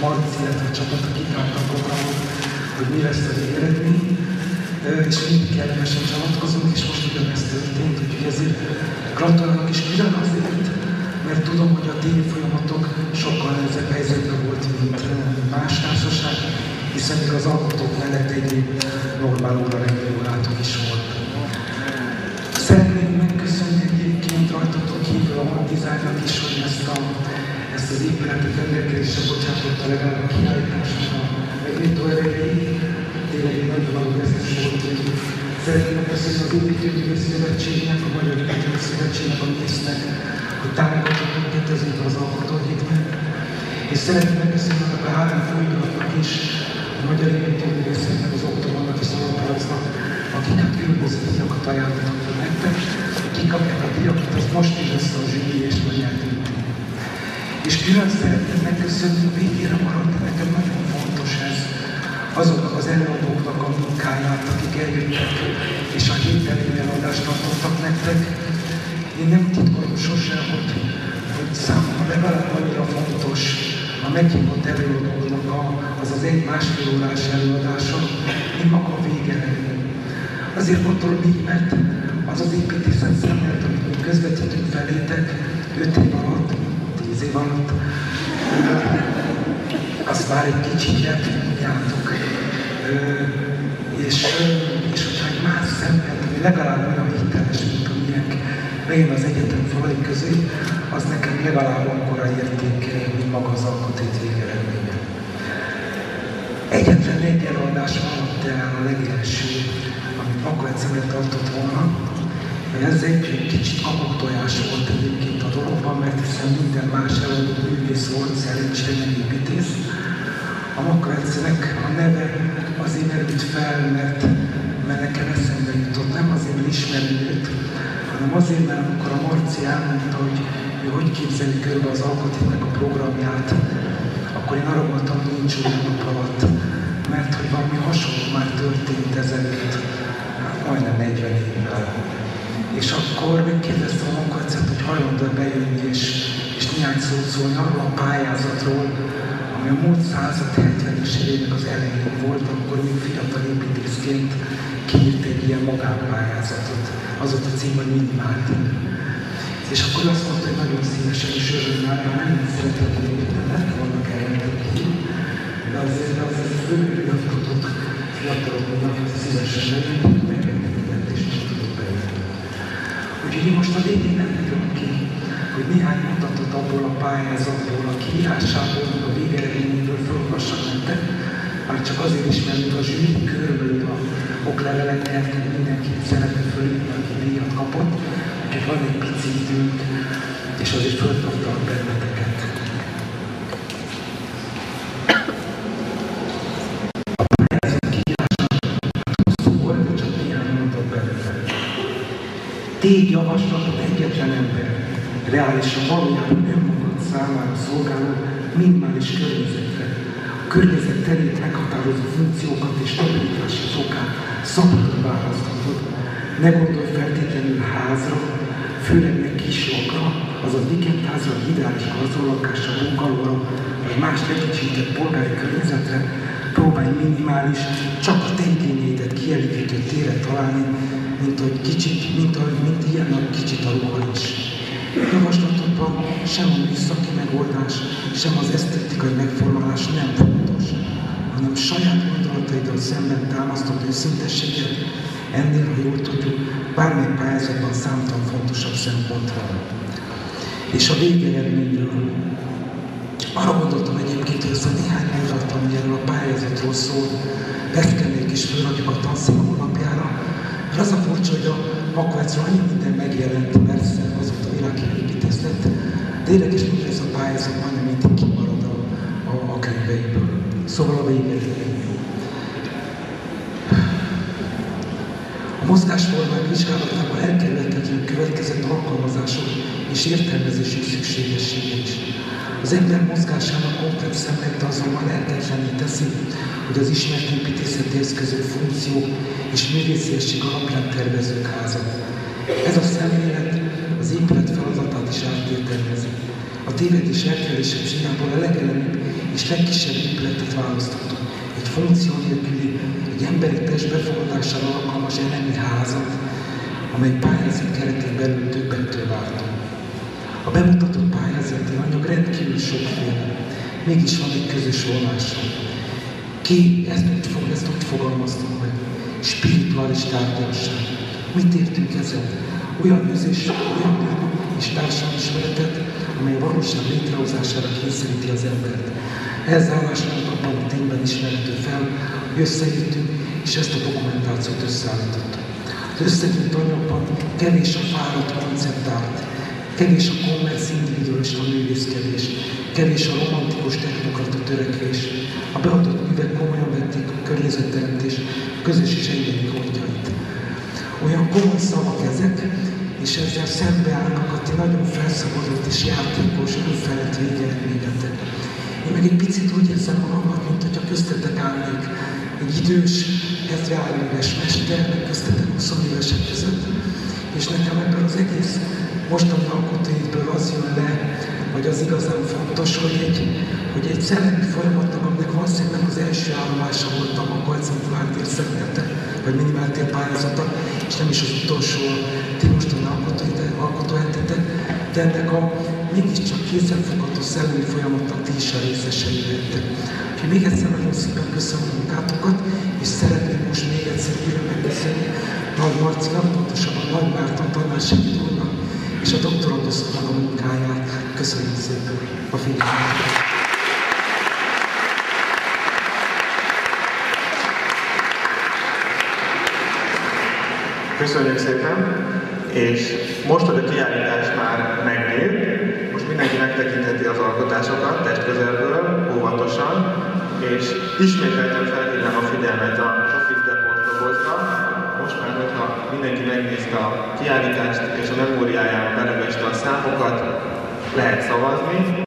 Marci, illetve a csapat, akik álltak a programot, hogy mi lesz a végeredmény, és mindig kellemesen csalatkozunk, és most ugyanezt történt, úgyhogy ezért gratulálok is külön azért, mert tudom, hogy a téli folyamatok sokkal nehezebb helyzetben volt, mint más társaság, hiszen még az alkotók mellett egy normál órarendi órátok is volt. Szeretnék megköszönni egyébként rajtatok kívül a Magdizájnak is, hogy ezt az épületet rendelkezésre bocsátotta legalább a kiállításnak a megnyitó erejéig. Tényleg egy nagyon való gesztus volt, hogy szeretném megköszönni az Építőművész Szövetségnek, a Magyar Építőművész Szövetségnek, a mésznek, hogy támogatott minket ezért az alkotóhétben. És szeretném megköszönni a három főiratnak is, a Magyar Építőművészeknek, az Oktogonnak és az Alapalacnak, akik különböző díjakat ajánlottak nektek, kikapják a díjakat, az most is lesz a zsűri és majd eltűntünk. És külön szeretném megköszönni, hogy végére maradt, de nekem nagyon fontos ez, azoknak az előadóknak a munkáját, akik eljöttek, és a hétfői eladást tartottak nektek. Én nem titkolom sosem, hogy számomra legalább annyira fontos a meghívott előadóknak az egy-másfél órás előadása, mint maga a végeredmény. Azért mondom így, mert az az építészet szemlélet, amit mi közvetítünk felétek 5 év alatt, 10 év alatt, azt már egy kicsit eltudjátok. És hogyha egy más szemlélet, ami legalább olyan hiteles, mint amilyenk bejön az egyetem falai közé, az nekem legalább akkora érték, mint maga az alkotét végeredménye. Egyetlen egy előadás maradt el a legelső, amit Makóegyszerre tartott volna, hogy ez egy kicsit aboktojás volt egyébként a dologban, mert hiszen minden más előadó művész volt, szerencsére nem építész. A Makóegyszernek a neve azért merült fel, mert nekem eszembe jutott, nem azért, mert ismerem őt, hanem azért, mert amikor a Marci elmondta, hogy ő hogy képzeli körbe az alkotétnek a programját, akkor én arra voltam, hogy nincs olyan nap alatt, mert hogy valami hasonló már történt ezelőtt, majdnem 40 évvel. És akkor megkérdeztem a Makóegyszert, hogy hajlandó bejönni és néhány szót szólni arról a pályázatról, ami a múlt század 70-es évének az elején volt, amikor még fiatal építészként kiírt egy ilyen magánpályázatot. Az volt a cím, hogy Minimáltin. És akkor azt mondta, hogy nagyon szívesen is örülne, mert nagyon szeretetlen építenek vannak elrendelni. De azért főleg tudok fiataloknak szívesen bejönni, megengedett és nem tudok bejönni. Úgyhogy én most a végén nem írom ki, hogy néhány mondatot abból a pályázatból, a kiírásából, a végeredményéből felolvassak nektek, már csak azért is, mert a zsűri körből a oklevelek nyertek, mindenki szeretne fölírni, aki díjat kapott, úgyhogy van egy pici időnk, és azért föltartalak benneteket. A pályázat kiírásának hosszú volt, de csak néhány mondat belőle. Tégy javaslatot egyetlen ember, reálisan valójában önmagad számára szolgáló minimális környezetre, a környezet terét meghatározó funkciókat és stabilitási fokát szabadon választhatod. Ne gondolj feltétlenül házra, főleg meg kislakra, azaz vikendházra, ideális gazdolakásra, bungalóra, vagy más lekicsiített polgári környezetre, próbálj minimális, csak a te igényeidet kielégítő téret találni, mint ilyen a kicsit alulról is. Javaslatokban sem a műszaki megoldás, sem az esztétikai megformálás nem fontos, hanem saját gondolataiddal szemben támasztott őszintességet, ennél, ha jól tudjuk, bármely pályázatban számtalan fontosabb szempont van. És a végeredményről. Arra gondoltam egyébként, hogy ez a néhány mondat, ami erről a pályázatról szól, beszkennék és fölrakjuk a tanszék honlapjára, mert az a furcsa, hogy a Makóegyszerre annyi minden megjelent, persze azóta világépítészet, de érdekes, hogy ez a pályázat majdnem mindig kimarad a könyveiből. Szóval a végeredmény. A mozgásformák vizsgálatában elkerülhetetlenül következett alkalmazások és értelmezési szükségessége is. Az ember mozgásának komplex szemlélete azonban lehetetlenné teszi, hogy az ismert építészeti eszközök, funkciók és művésziesség alapján tervezzük házat. Ez a szemlélet az épület feladatát is átértelmezi. A tévedés elkerülése céljából a legelemibb és legkisebb épületet választottuk. Egy funkció nélküli, egy emberi test befogadására alkalmas elemi házat, amely pályázat keretén belül többettől vártunk. A bemutatott pályázati anyag rendkívül sokféle, mégis van egy közös vonása. Ezt úgy fogalmaztuk meg, spirituális tárgyalság. Mit értünk ezzel? Olyan és társadalmi ismeretet, amely a valóság létrehozására kényszeríti az embert. Ez állásunk abban a tényben ismerhető fel, hogy összejöttünk, és ezt a dokumentációt összeállítottuk. Az összegyűjt anyagban kevés a fáradt konceptált, kevés a kommersz individualista művészkedés, kevés a romantikus technokrata törekvés. A beadott művek komolyan vették a környezetteremtés közös és egyéni gondjait. Olyan komoly szavak ezek, és ezzel szembeállnak a ti nagyon felszabadult és játékos, önfelett végeredményetek. Én meg egy picit úgy érzem magamat, mint hogyha köztetek állnék egy idős, 70 éves mester, meg köztetek 20 évesek között, és nekem ebben az egész mostani alkotóidből az jön le, hogy az igazán fontos, hogy egy szellemi folyamatnak, aminek valószínűleg az első állomása voltam a koecentráltér szemlélete, vagy minimáltér pályázata, és nem is az utolsó ti mostani alkotóhetetek, de ennek a mégiscsak kézzelfogható szellemi folyamatnak ti is a részesei lettek. Úgyhogy még egyszer nagyon szépen köszönöm a munkátokat, és szeretném most még egyszer újra megköszönni Nagy Marcinak, pontosabban Nagy Márton tanársegéd úrnak, és a doktoranduszoknak a munkáját. Köszönjük szépen a figyelmet! Köszönjük szépen! És most, hogy a kiállítás már megnyílt, most mindenki megtekintheti az alkotásokat testközelből, óvatosan, és ismételten felhívnám a figyelmet a Office Depot dobozra. Most már, hogyha mindenki megnézte a kiállítást és a memóriájában beleveste a számokat, lehet szavazni.